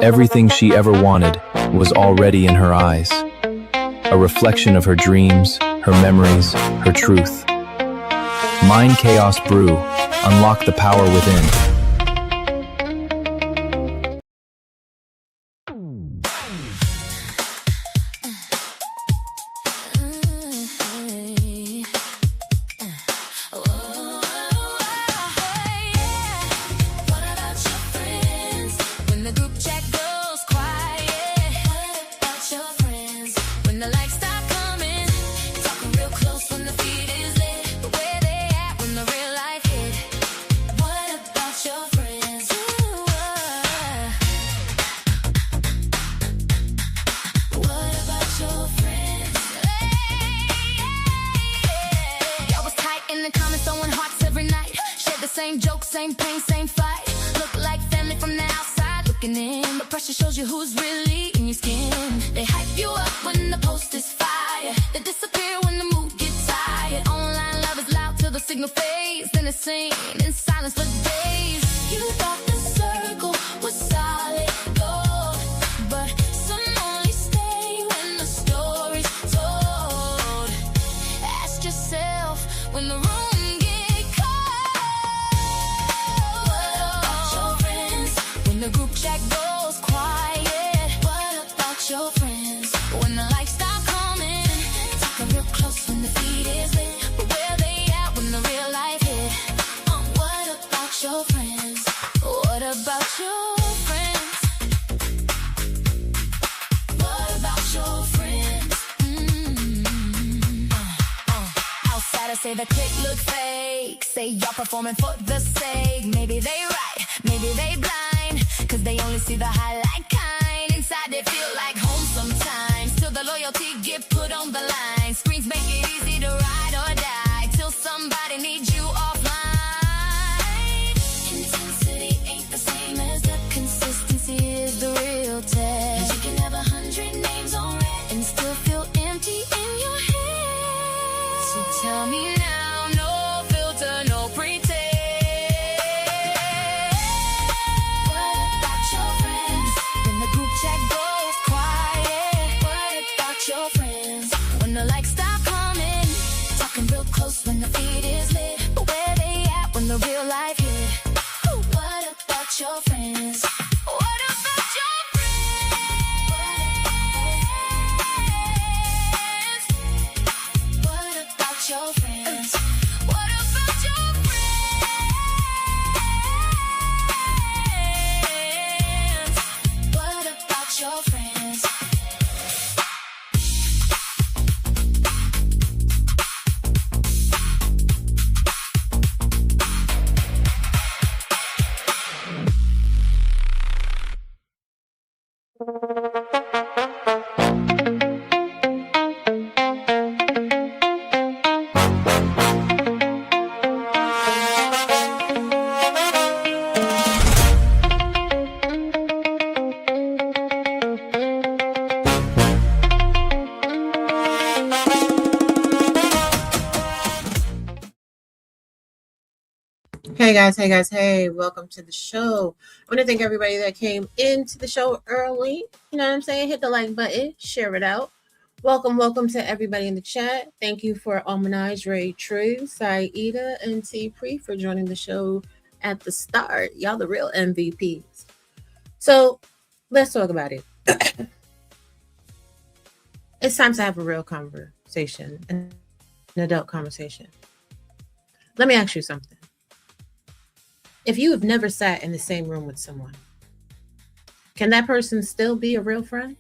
Everything she ever wanted was already in her eyes, a reflection of her dreams, her memories, her truth. Mind Chaos Brew. Unlock the power within. Same joke, same pain, same fight. Look like family from the outside looking in, but pressure shows you who's really in your skin. They hype you up when the post is fire. They disappear when the mood gets tired. Online love is loud till the signal fades. Then it's seen in silence for days. You thought the circle was solid gold, but some only stay when the story's told. Ask yourself when the room the group chat goes quiet. What about your friends? When the lights stop coming, talking real close when the feed is lit. But where they at when the real life hit? What about your friends? What about your friends? What about your friends? Outsiders say the clique look fake. Say y'all performing for the sake. Maybe they right, maybe they blind, cause they only see the highlight kind. Inside they feel like home sometimes, till the loyalty get put on the line. Screens make it easy to ride or die, till somebody needs you offline. Intensity ain't the same as the consistency is the real test. You can have 100 names on red and still feel empty in your head. So tell me now, no filter, no pretense. Chat goes quiet. What about your friends? When the lights stop coming, talking real close when the feed is lit. But where they at when the real life hit? What about your friends? What about your friends? What about your friends? What about your your friends? Hey, welcome to the show. I want to thank everybody that came into the show early. You know what I'm saying? Hit the like button, share it out. Welcome to everybody in the chat. Thank you for Almanage, Ray True, Saida, and T Pre for joining the show at the start. Y'all the real MVPs. So let's talk about it. It's time to have a real conversation, an adult conversation. Let me ask you something. If you have never sat in the same room with someone, can that person still be a real friend?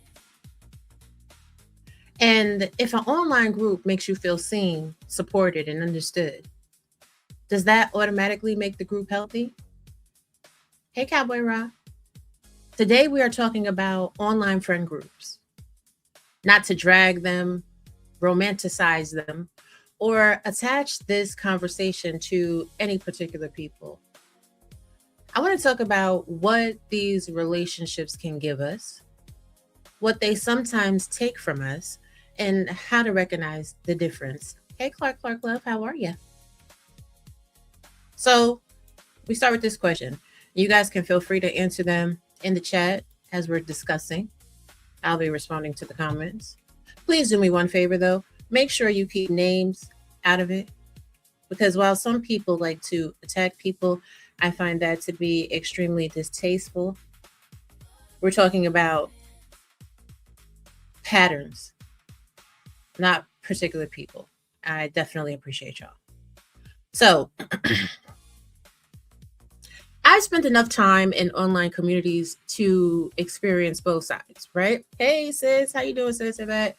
And if an online group makes you feel seen, supported, and understood, does that automatically make the group healthy? Hey, Cowboy Rob. Today we are talking about online friend groups. Not to drag them, romanticize them, or attach this conversation to any particular people. I want to talk about what these relationships can give us, what they sometimes take from us, and how to recognize the difference. Hey, Clark Love, how are you? So we start with this question. You guys can feel free to answer them in the chat. as we're discussing. I'll be responding to the comments. Please do me one favor though. Make sure you keep names out of it, because while some people like to attack people, I find that to be extremely distasteful. We're talking about patterns, not particular people. I definitely appreciate y'all. So, I spent enough time in online communities to experience both sides, right? Hey sis, how you doing, sis? I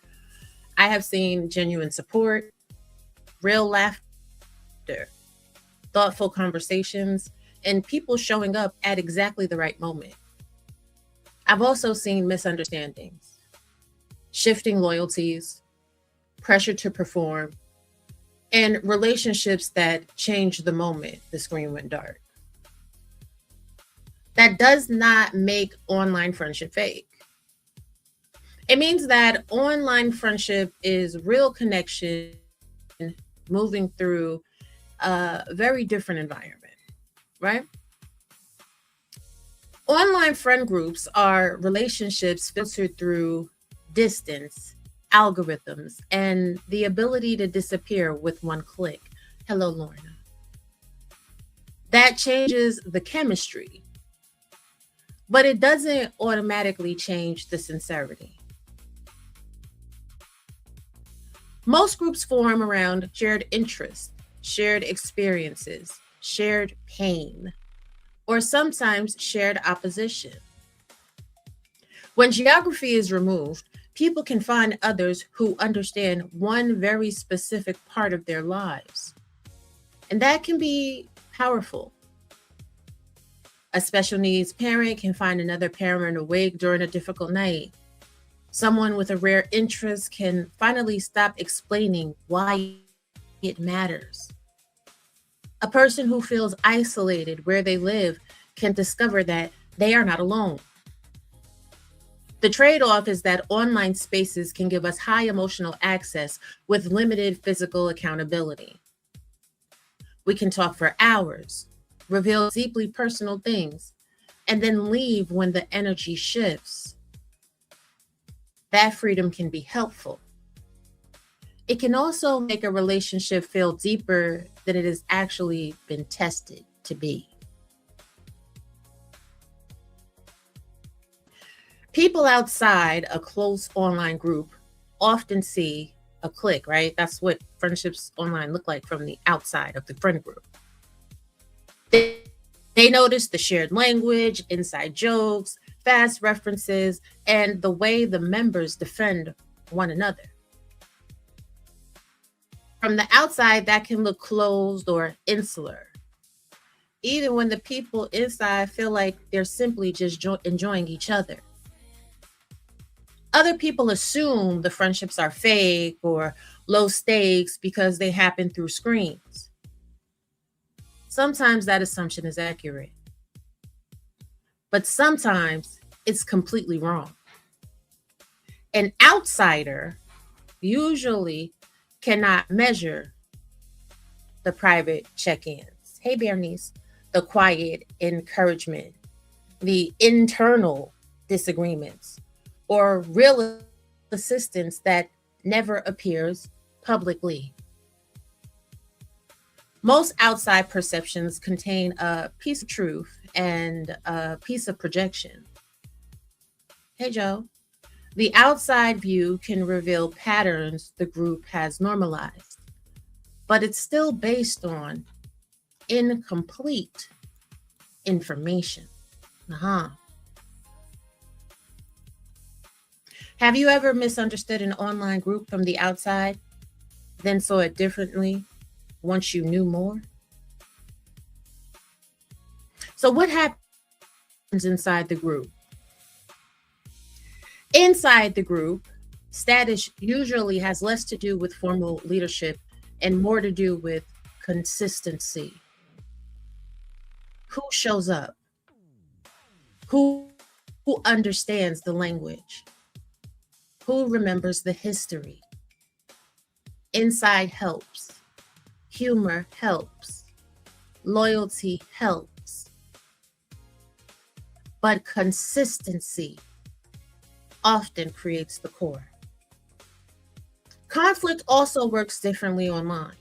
have seen genuine support, real laughter, thoughtful conversations, and people showing up at exactly the right moment. I've also seen misunderstandings, shifting loyalties, pressure to perform, and relationships that changed the moment the screen went dark. That does not make online friendship fake. It means that online friendship is real connection moving through a very different environment, right? Online friend groups are relationships filtered through distance, algorithms, and the ability to disappear with one click. Hello, Lorna. That changes the chemistry, but it doesn't automatically change the sincerity. Most groups form around shared interests, shared experiences, shared pain, or sometimes shared opposition. When geography is removed, people can find others who understand one very specific part of their lives. And that can be powerful. A special needs parent can find another parent awake during a difficult night. Someone with a rare interest can finally stop explaining why it matters. A person who feels isolated where they live can discover that they are not alone. The trade-off is that online spaces can give us high emotional access with limited physical accountability. We can talk for hours, reveal deeply personal things, and then leave when the energy shifts. That freedom can be helpful. It can also make a relationship feel deeper than it has actually been tested to be. People outside a close online group often see a clique, right? That's what friendships online look like from the outside of the friend group. They notice the shared language, inside jokes, fast references, and the way the members defend one another. From the outside, that can look closed or insular, even when the people inside feel like they're simply just enjoying each other. Other people assume the friendships are fake or low stakes because they happen through screens. Sometimes that assumption is accurate, but sometimes it's completely wrong. An outsider usually cannot measure the private check-ins. Hey, Bernice, the quiet encouragement, the internal disagreements, or real assistance that never appears publicly. Most outside perceptions contain a piece of truth and a piece of projection. Hey, Joe. The outside view can reveal patterns the group has normalized, but it's still based on incomplete information. Have you ever misunderstood an online group from the outside, then saw it differently once you knew more? So what happens inside the group? Inside the group, status usually has less to do with formal leadership and more to do with consistency. Who shows up? Who understands the language? Who remembers the history? Inside helps. Humor helps. Loyalty helps. but consistency often creates the core. Conflict also works differently online.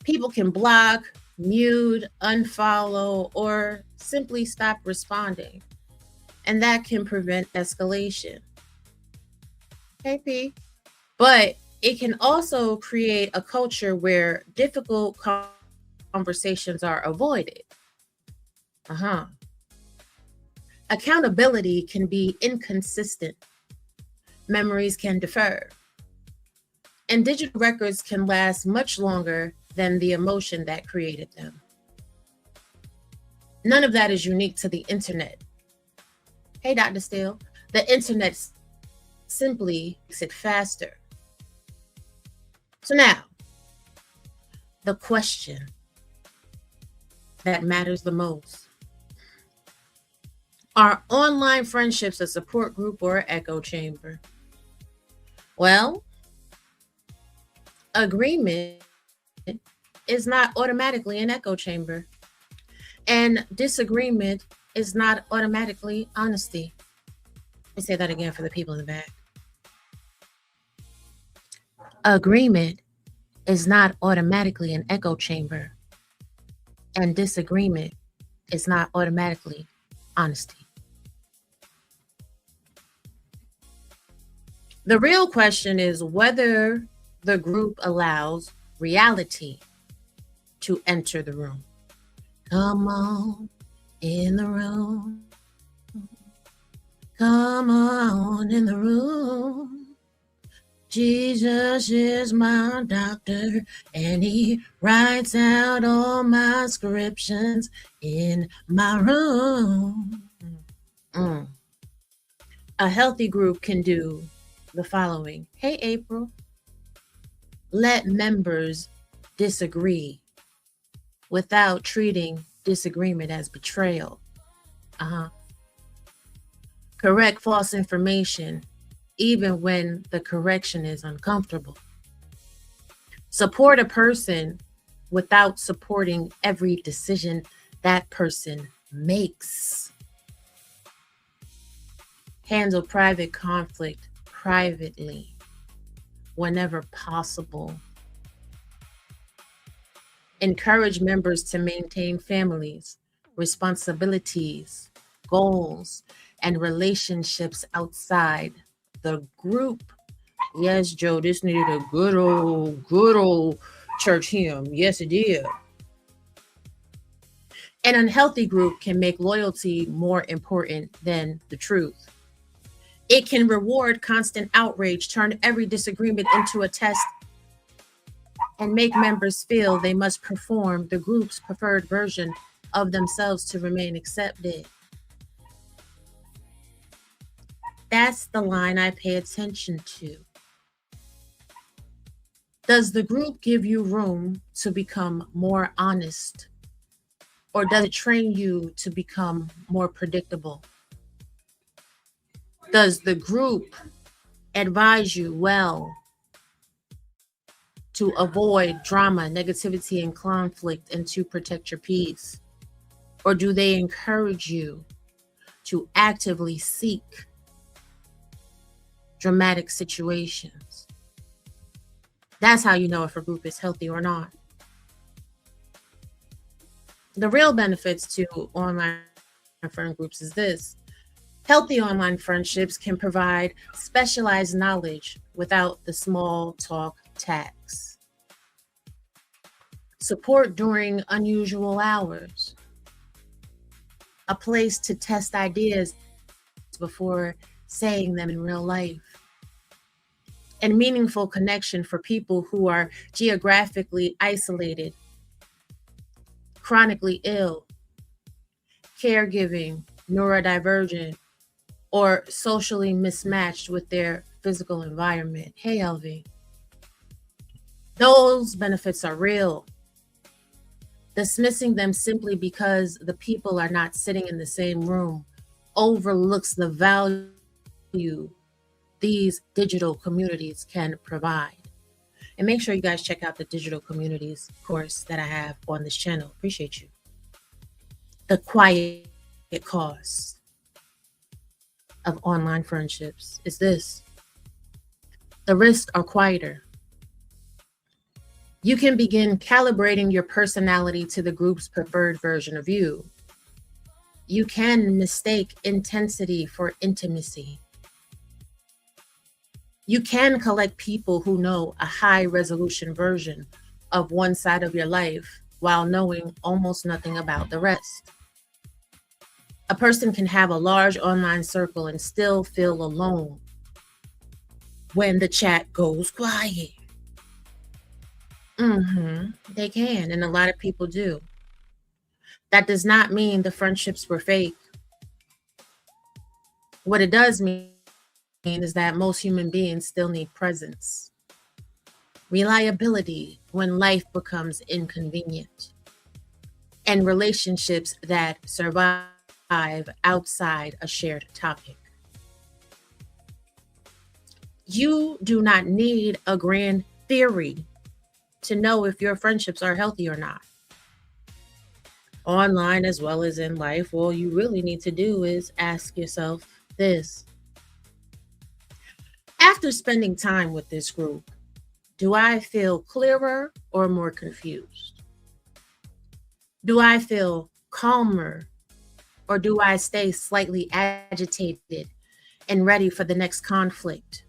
People can block, mute, unfollow, or simply stop responding, and that can prevent escalation. Hey, P. But it can also create a culture where difficult conversations are avoided. Accountability can be inconsistent. Memories can defer. And digital records can last much longer than the emotion that created them. None of that is unique to the internet. Hey, Dr. Steele, the internet simply makes it faster. So now, the question that matters the most. Are online friendships a support group or an echo chamber? Well, agreement is not automatically an echo chamber, and disagreement is not automatically honesty. Let me say that again for the people in the back. Agreement is not automatically an echo chamber, and disagreement is not automatically honesty. The real question is whether the group allows reality to enter the room. Come on in the room. Come on in the room. Jesus is my doctor, and he writes out all my scriptions in my room. A healthy group can do the following. Hey, April. Let members disagree without treating disagreement as betrayal. Correct false information, even when the correction is uncomfortable. Support a person without supporting every decision that person makes. Handle private conflict privately whenever possible. Encourage members to maintain families, responsibilities, goals, and relationships outside the group. Yes, Joe, this needed a good old church hymn. Yes, it did. An unhealthy group can make loyalty more important than the truth. It can reward constant outrage, turn every disagreement into a test, and make members feel they must perform the group's preferred version of themselves to remain accepted. That's the line I pay attention to. Does the group give you room to become more honest, or does it train you to become more predictable? Does the group advise you well to avoid drama, negativity, and conflict and to protect your peace? Or do they encourage you to actively seek dramatic situations? That's how you know if a group is healthy or not. The real benefits to online friend groups is this. Healthy online friendships can provide specialized knowledge without the small talk tax. Support during unusual hours. A place to test ideas before saying them in real life. And meaningful connection for people who are geographically isolated, chronically ill, caregiving, neurodivergent, or socially mismatched with their physical environment. Hey, LV. Those benefits are real. Dismissing them simply because the people are not sitting in the same room overlooks the value these digital communities can provide. And make sure you guys check out the digital communities course that I have on this channel. Appreciate you. The quiet costs of online friendships is this: the risks are quieter. You can begin calibrating your personality to the group's preferred version of you. You can mistake intensity for intimacy. You can collect people who know a high resolution version of one side of your life while knowing almost nothing about the rest. A person can have a large online circle and still feel alone when the chat goes quiet. They can, and a lot of people do. That does not mean the friendships were fake. What it does mean is that most human beings still need presence, reliability when life becomes inconvenient, and relationships that survive outside a shared topic. You do not need a grand theory to know if your friendships are healthy or not. Online as well as in life, all you really need to do is ask yourself this: after spending time with this group, do I feel clearer or more confused? Do I feel calmer, or do I stay slightly agitated and ready for the next conflict?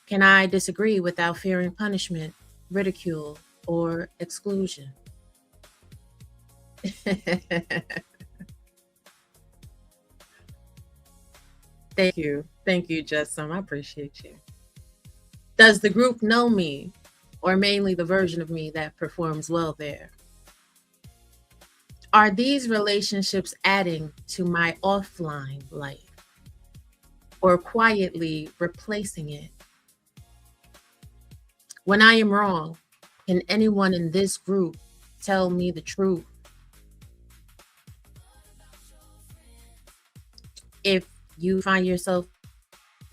Can I disagree without fearing punishment, ridicule, or exclusion? Thank you. Thank you, Justin. I appreciate you. Does the group know me, or mainly the version of me that performs well there? Are these relationships adding to my offline life or quietly replacing it? When I am wrong, can anyone in this group tell me the truth? If you find yourself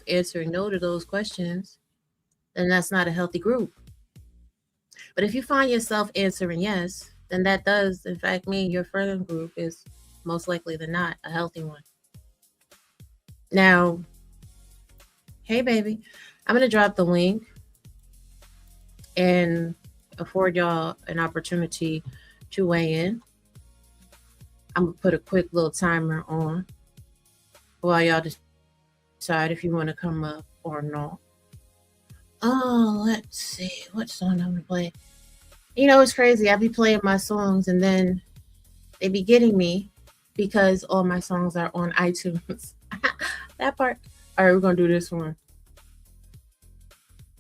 answering no to those questions, then that's not a healthy group. But if you find yourself answering yes, then that does, in fact, mean your friend group is most likely than not a healthy one. Now, hey, baby, I'm going to drop the link and afford y'all an opportunity to weigh in. I'm going to put a quick little timer on while y'all decide if you want to come up or not. Oh, let's see. What song I'm going to play? You know, it's crazy. I be playing my songs and then they be getting me because all my songs are on iTunes. That part. All right, we're going to do this one.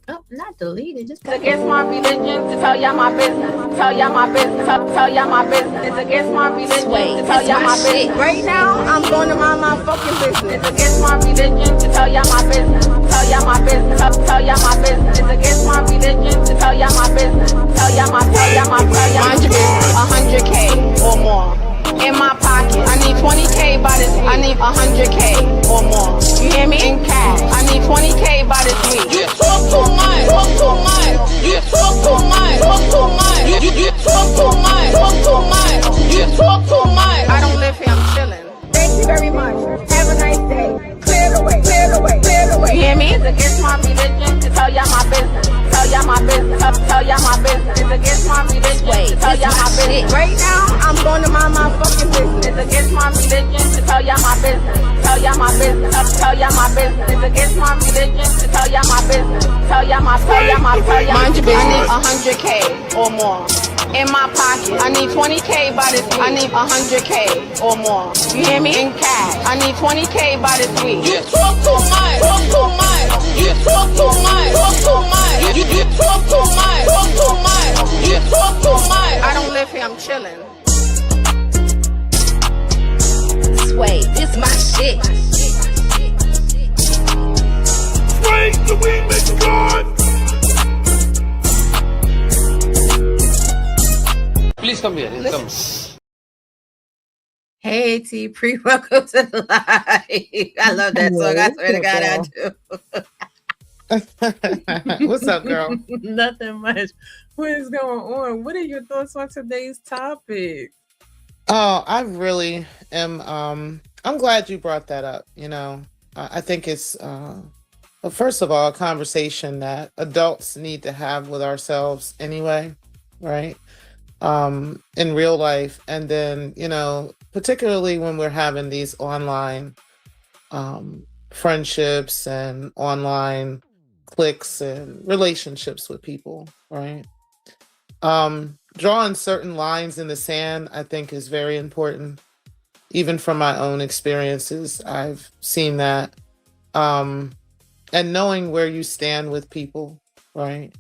Oh, not deleted. Just It's against my religion to tell y'all my business. Tell y'all my business. Tell y'all my business. It's against my religion to tell y'all my business. Right now, I'm going to mind my fucking business. It's against my religion to tell y'all my business. Tell y'all my business. Tell y'all my business. It's against my religion to tell y'all my business. Tell y'all my mind your business. 100K or more in my pocket. I need 20K by this week. I need 100K or more. You hear me? In cash. I need 20K by this week. You talk too much. Talk too much. You talk too much. Talk too much. You talk too much. Talk too much. You talk too much. I don't live here. I'm chilling. Thank you very much. Have a nice day. Clear the way. Clear the way. Clear the way. You hear me? It's against my religion to tell y'all my business. Tell y'all my business. Tell y'all my business. It's against my religion to tell y'all my business. Right now, I'm going to mind my fucking business. It's against my religion to tell y'all my business. Tell y'all my business. Tell y'all my business. It's against my religion to tell y'all my business. Tell y'all my mind your business. I need 100K or more in my pocket. I need 20K by this week. I need 100K or more. You hear me? In cash. I need 20K by this week. You talk too much. Talk too much. You talk too much. Talk too much. You talk too much. Talk too much. You talk too much. I don't live here. I'm chilling. Sway, this my shit. Sway, the weed makes God. Please come here. Come. Hey, T, welcome to the live. I love that song. I swear to God, I do. What's up, girl? Nothing much. What is going on? What are your thoughts on today's topic? Oh, I really am. I'm glad you brought that up. I think it's, well, first of all, a conversation that adults need to have with ourselves anyway, right? In real life. And then, particularly when we're having these online friendships and online cliques and relationships with people, right? Drawing certain lines in the sand, I think, is very important. Even from my own experiences, I've seen that. Um, and knowing where you stand with people, right?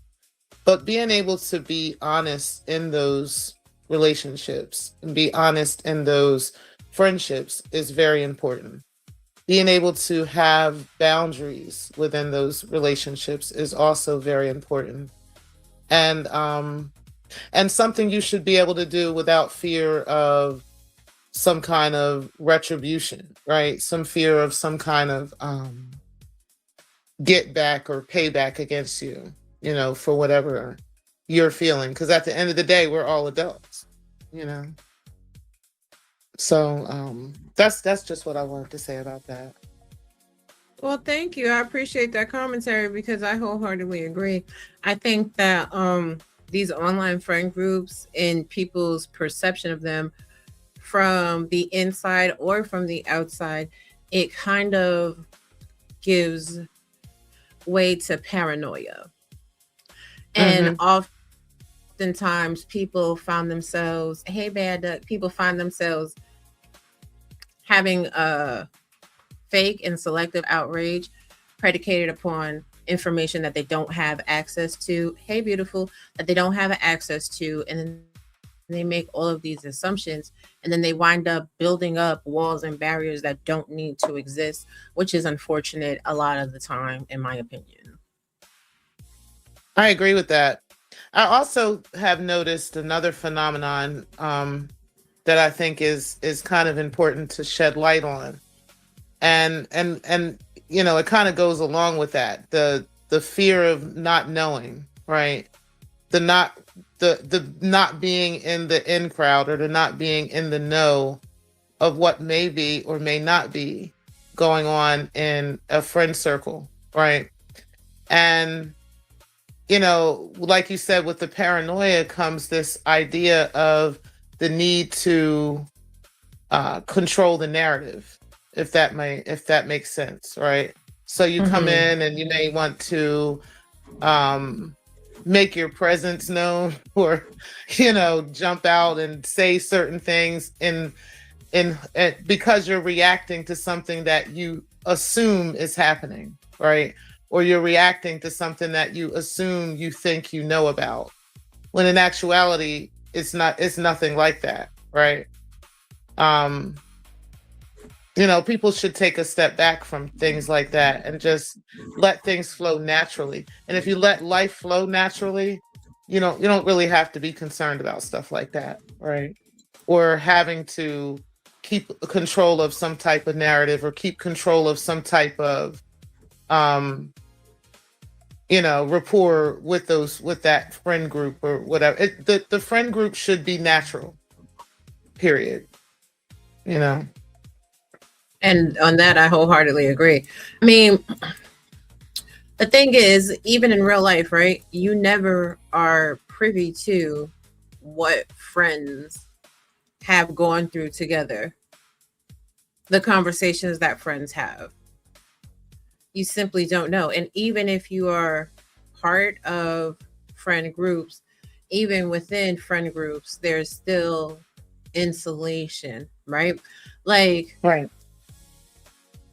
But being able to be honest in those relationships and be honest in those friendships is very important. Being able to have boundaries within those relationships is also very important. And something you should be able to do without fear of some kind of retribution, right? Some fear of some kind of get back or payback against you, for whatever you're feeling. Because at the end of the day, we're all adults, you know. So that's just what I wanted to say about that. Well, thank you. I appreciate that commentary because I wholeheartedly agree. I think that these online friend groups and people's perception of them from the inside or from the outside, it kind of gives way to paranoia. And oftentimes people find themselves, hey, bad duck, people find themselves having a fake and selective outrage predicated upon information that they don't have access to. Hey, beautiful, that they don't have access to. And then they make all of these assumptions, and then they wind up building up walls and barriers that don't need to exist, which is unfortunate a lot of the time, in my opinion. I agree with that. I also have noticed another phenomenon that I think is kind of important to shed light on, and it kind of goes along with that, the fear of not knowing, right? The not being in the in crowd, or the not being in the know of what may be or may not be going on in a friend circle, right? And like you said, with the paranoia comes this idea of the need to control the narrative, if that makes sense, right? So you come in and you may want to make your presence known, or jump out and say certain things in because you're reacting to something that you assume is happening, right? Or you're reacting to something that you assume you think you know about, when in actuality it's nothing like that, right? People should take a step back from things like that and just let things flow naturally. And if you let life flow naturally, you don't really have to be concerned about stuff like that, right? Or having to keep control of some type of narrative, or keep control of some type of rapport with that friend group or whatever. The friend group should be natural, period. And on that, I wholeheartedly agree. I mean, the thing is, even in real life, right? You never are privy to what friends have gone through together, the conversations that friends have. You simply don't know. And even if you are part of friend groups, even within friend groups, there's still insulation, right? Like, Right.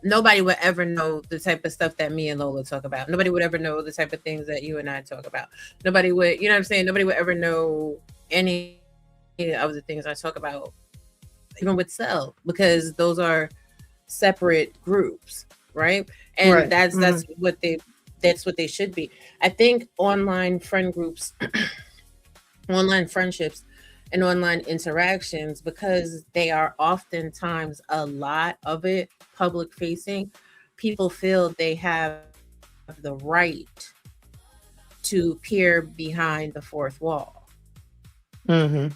Nobody would ever know the type of stuff that me and Lola talk about. Nobody would ever know the type of things that you and I talk about. Nobody would, you know what I'm saying? Nobody would ever know any of the things I talk about, even with Cell, because those are separate groups, right? And Right. that's what they should be. I think online friend groups, online friendships, and online interactions, because they are oftentimes a lot of it public facing, people feel they have the right to peer behind the fourth wall. Mm-hmm.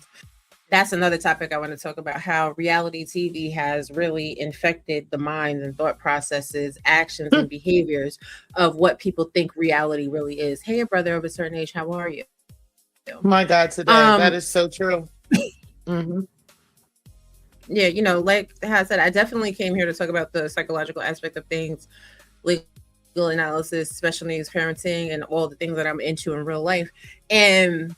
that's another topic I want to talk about, how reality TV has really infected the minds and thought processes, actions, and behaviors of what people think reality really is. Hey, a brother of a certain age, how are you? My God, today. That is so true. Mm-hmm. Yeah, you know, like I said, I definitely came here to talk about the psychological aspect of things, legal analysis, special needs parenting, and all the things that I'm into in real life. And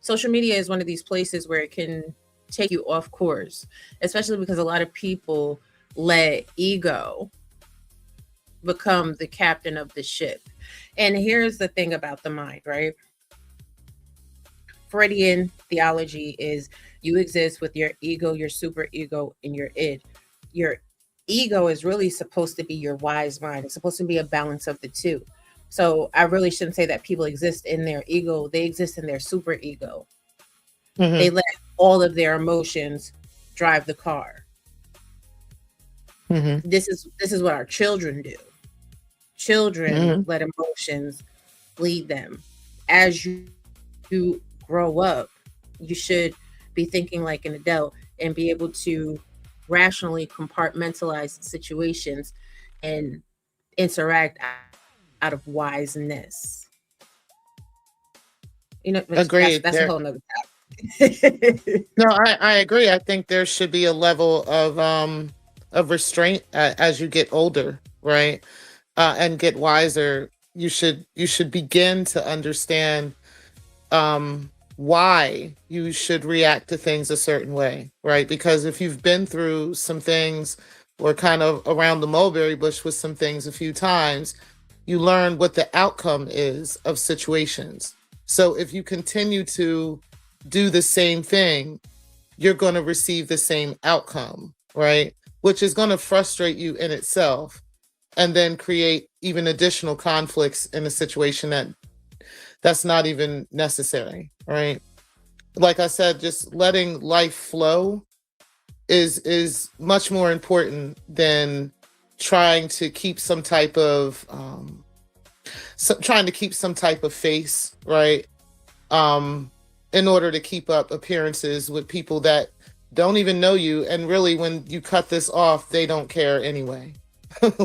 social media is one of these places where it can take you off course, especially because a lot of people let ego become the captain of the ship. And here's the thing about the mind, right? Freudian theology is you exist with your ego, your super ego, and your id. Your ego is really supposed to be your wise mind. It's supposed to be a balance of the two. So I really shouldn't say that people exist in their ego. They exist in their super ego. Mm-hmm. They let all of their emotions drive the car. Mm-hmm. This is what our children do. Children let emotions lead them. As you grow up, you should be thinking like an adult and be able to rationally compartmentalize situations and interact out of wiseness. You know, Agreed. that's a whole nother topic. No, I agree. I think there should be a level of restraint as you get older, right? And get wiser. You should begin to understand why you should react to things a certain way, right? Because if you've been through some things or kind of around the mulberry bush with some things a few times, you learn what the outcome is of situations. So if you continue to do the same thing, you're going to receive the same outcome, right? Which is going to frustrate you in itself and then create even additional conflicts in a situation that's not even necessary, right? Like I said, just letting life flow is much more important than trying to keep some type of face, right? In order to keep up appearances with people that don't even know you, and really, when you cut this off, they don't care anyway.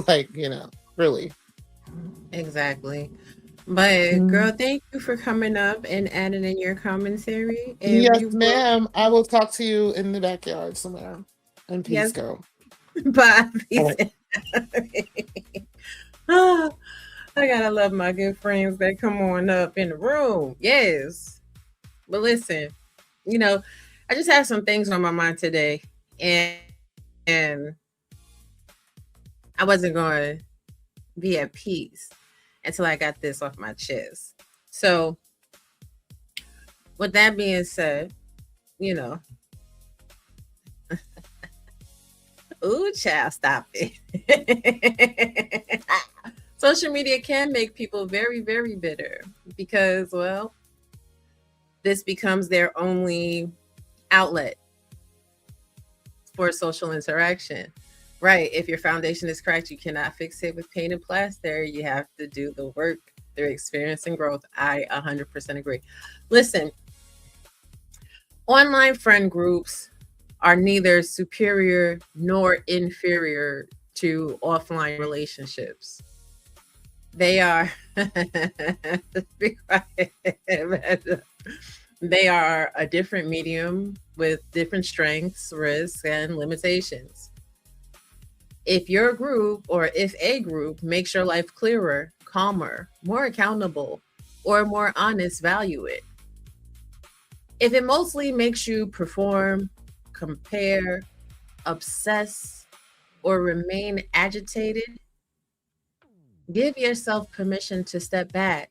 Like, you know, really. Exactly. But girl, thank you for coming up and adding in your commentary. And Yes, ma'am. I will talk to you in the backyard somewhere. And peace, Yes. girl. Bye. All right. Oh, I gotta love my good friends that come on up in the room. Yes. But listen, you know, I just have some things on my mind today, and I wasn't going to be at peace until I got this off my chest. So, with that being said, you know, ooh, child, stop it. Social media can make people very, very bitter because, well, this becomes their only outlet for social interaction. Right. If your foundation is cracked, you cannot fix it with paint and plaster. You have to do the work through experience and growth. I 100% agree. Listen, online friend groups are neither superior nor inferior to offline relationships. They are be quiet. They are a different medium with different strengths, risks, and limitations. If your group or if a group makes your life clearer, calmer, more accountable, or more honest, value it. If it mostly makes you perform, compare, obsess, or remain agitated, give yourself permission to step back.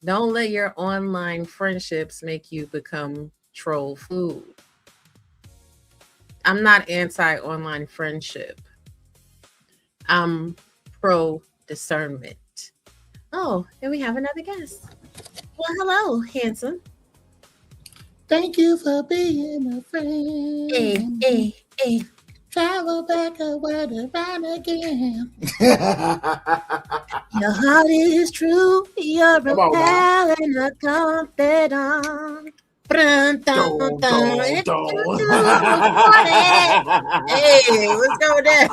Don't let your online friendships make you become troll food. I'm not anti-online friendship. I'm pro-discernment. Oh, and we have another guest. Well, hello, handsome. Thank you for being a friend. Hey. Travel back a word around again. Your heart is true. You're a Come on, pal and a confidant. Dun, dun, Dun, dun. dun, It's dun. Hey, let's go there.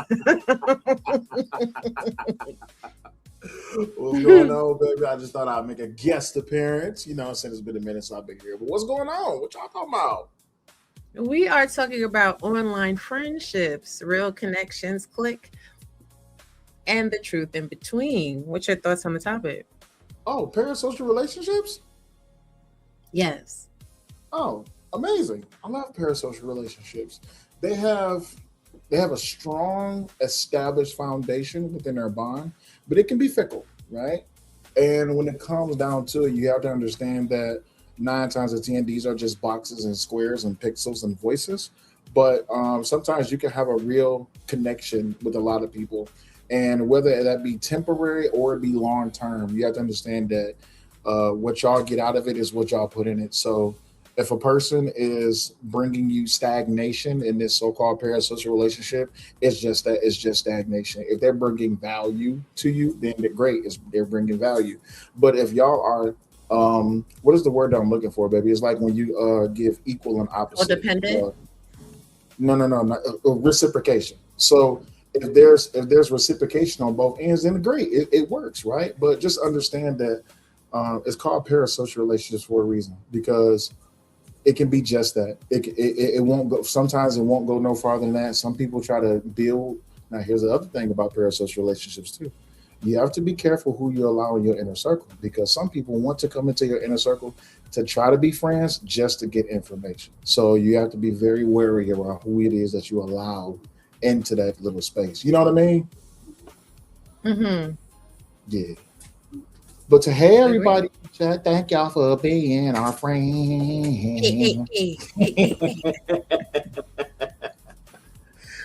What's going on, baby? I just thought I'd make a guest appearance. You know, since it's been a minute since I've been here. But what's going on? What y'all talking about? We are talking about online friendships, real connections, click, and the truth in between. What's your thoughts on the topic? Oh, parasocial relationships? Yes. Oh, amazing. I love parasocial relationships. They have a strong established foundation within their bond, but it can be fickle, right? And when it comes down to it, you have to understand that 9 times out of 10, these are just boxes and squares and pixels and voices. But sometimes you can have a real connection with a lot of people. And whether that be temporary or it be long term, you have to understand that what y'all get out of it is what y'all put in it. So if a person is bringing you stagnation in this so-called parasocial relationship, it's just that, it's just stagnation. If they're bringing value to you, then they're great. They're bringing value. But if y'all are, what is the word that I'm looking for, baby? It's like when you give equal and opposite. Or dependent? No, not reciprocation. So if there's reciprocation on both ends, then great, it works, right? But just understand that it's called parasocial relationships for a reason, because it can be just that. It won't go. Sometimes it won't go no farther than that. Some people try to build. Now, here's the other thing about parasocial relationships too. You have to be careful who you allow in your inner circle, because some people want to come into your inner circle to try to be friends just to get information. So you have to be very wary around who it is that you allow into that little space. You know what I mean? Mm-hmm. Yeah. But to hey everybody, thank y'all for being our friend.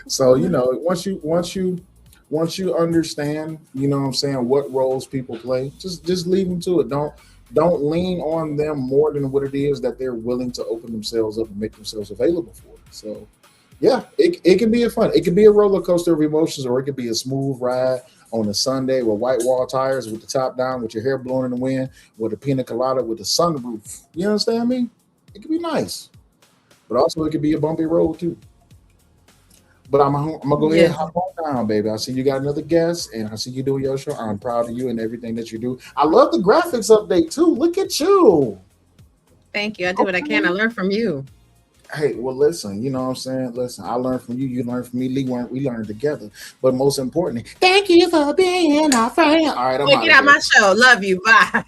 So once you understand, you know what I'm saying, what roles people play, just leave them to it. Don't lean on them more than what it is that they're willing to open themselves up and make themselves available for. So yeah, it can be a fun. It can be a roller coaster of emotions, or it could be a smooth ride on a Sunday with white wall tires, with the top down, with your hair blowing in the wind, with a pina colada with a sunroof. You understand me? It could be nice, but also it could be a bumpy road too. But I'm gonna go ahead and hop on down, baby. I see you got another guest, and I see you doing your show. I'm proud of you and everything that you do. I love the graphics update too. Look at you. Thank you. I do what I can. I learn from you. Hey, well, listen, you know what I'm saying? Listen, I learned from you, you learned from me, we learned together. But most importantly, thank you for being our friend. All right, I'm Get out my show. Love you. Bye.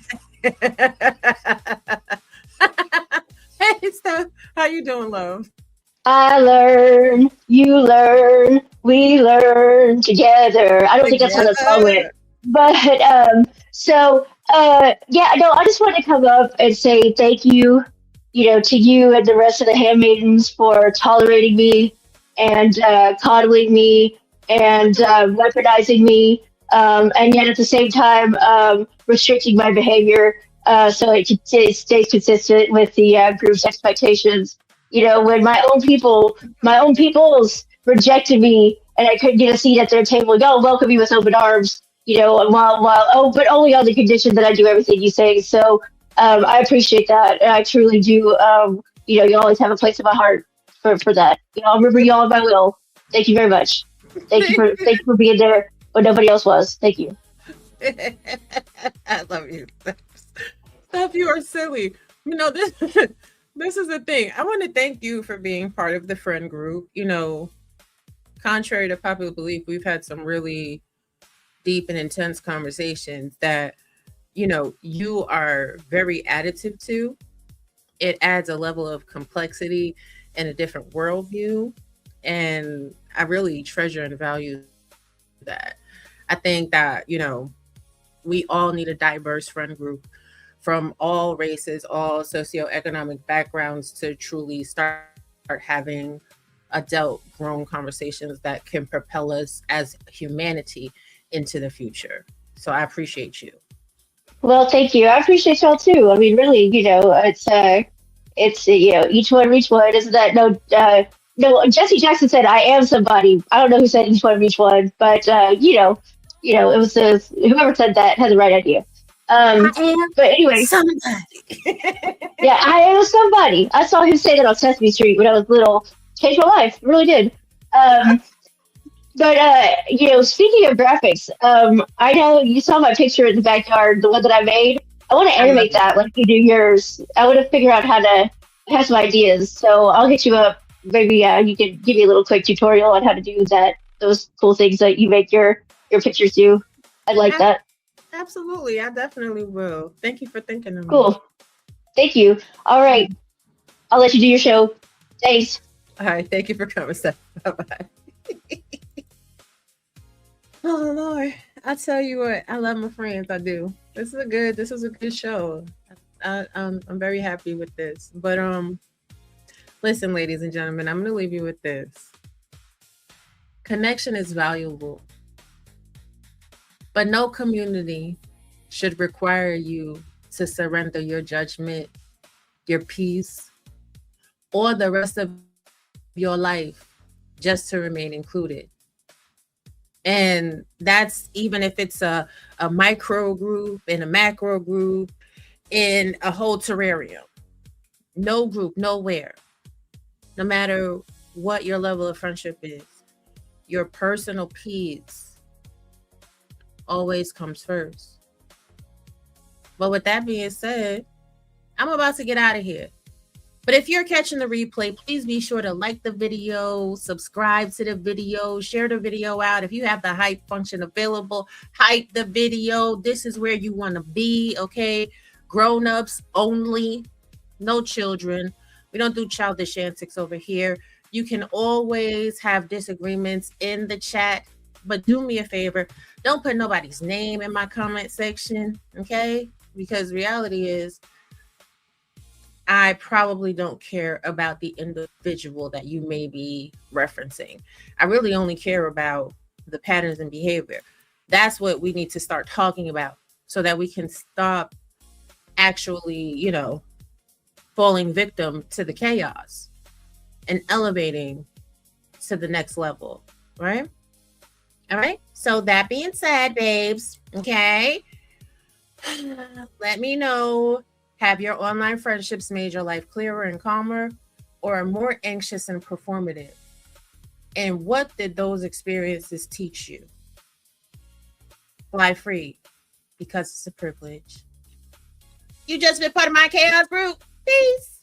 Hey, Steph. How you doing, love? I learn, you learn, we learn together. I don't think that's how the song went. But yeah, no, I just wanted to come up and say thank you, to you and the rest of the handmaidens for tolerating me and coddling me and weaponizing me, and yet at the same time restricting my behavior so it stays consistent with the group's expectations. When my own peoples rejected me and I couldn't get a seat at their table and go welcome me with open arms, and but only on the condition that I do everything you say. So I appreciate that. And I truly do. You always have a place in my heart for that. I'll remember you all in my will. Thank you very much. Thank you for being there when nobody else was. Thank you. I love you. Steph, you are silly. This is the thing. I want to thank you for being part of the friend group. Contrary to popular belief, we've had some really deep and intense conversations that, you are very additive to. It adds a level of complexity and a different worldview. And I really treasure and value that. I think that, we all need a diverse friend group from all races, all socioeconomic backgrounds to truly start having adult grown conversations that can propel us as humanity into the future. So I appreciate you. Well, thank you. I appreciate y'all too. I mean, really, it's each one reach one. Isn't that no? Jesse Jackson said, "I am somebody." I don't know who said each one reach one, but it was whoever said that had the right idea. Um, I am but anyway, somebody. yeah, I am somebody. I saw him say that on Sesame Street when I was little. Changed my life. It really did. Um, but speaking of graphics, I know you saw my picture in the backyard, the one that I made. I want to I love animate that like you do yours. I want to figure out how to have some ideas. So I'll hit you up. Maybe you can give me a little quick tutorial on how to do that. Those cool things that you make your pictures do. I'd like it. that. Absolutely, I definitely will. Thank you for thinking of me. Cool. Thank you. All right. I'll let you do your show. Thanks. All right, thank you for coming, Steph. Bye bye. Oh Lord, I tell you what, I love my friends. I do. This is a good show. I'm very happy with this. But listen, ladies and gentlemen, I'm gonna leave you with this. Connection is valuable, but no community should require you to surrender your judgment, your peace, or the rest of your life just to remain included. And that's even if it's a micro group, in a macro group, in a whole terrarium. No group, nowhere. No matter what your level of friendship is, your personal peace always comes first. But with that being said, I'm about to get out of here. But if you're catching the replay, please be sure to like the video, subscribe to the video, share the video out. If you have the hype function available, hype the video. This is where you want to be, okay? Grown-ups only, no children. We don't do childish antics over here. You can always have disagreements in the chat, but do me a favor. Don't put nobody's name in my comment section, okay? Because reality is, I probably don't care about the individual that you may be referencing. I really only care about the patterns and behavior. That's what we need to start talking about so that we can stop actually, falling victim to the chaos and elevating to the next level, right? All right. So that being said, babes, okay, let me know. Have your online friendships made your life clearer and calmer, or more anxious and performative? And what did those experiences teach you? Fly free, because it's a privilege. You just been part of my Chaos Brew. Peace.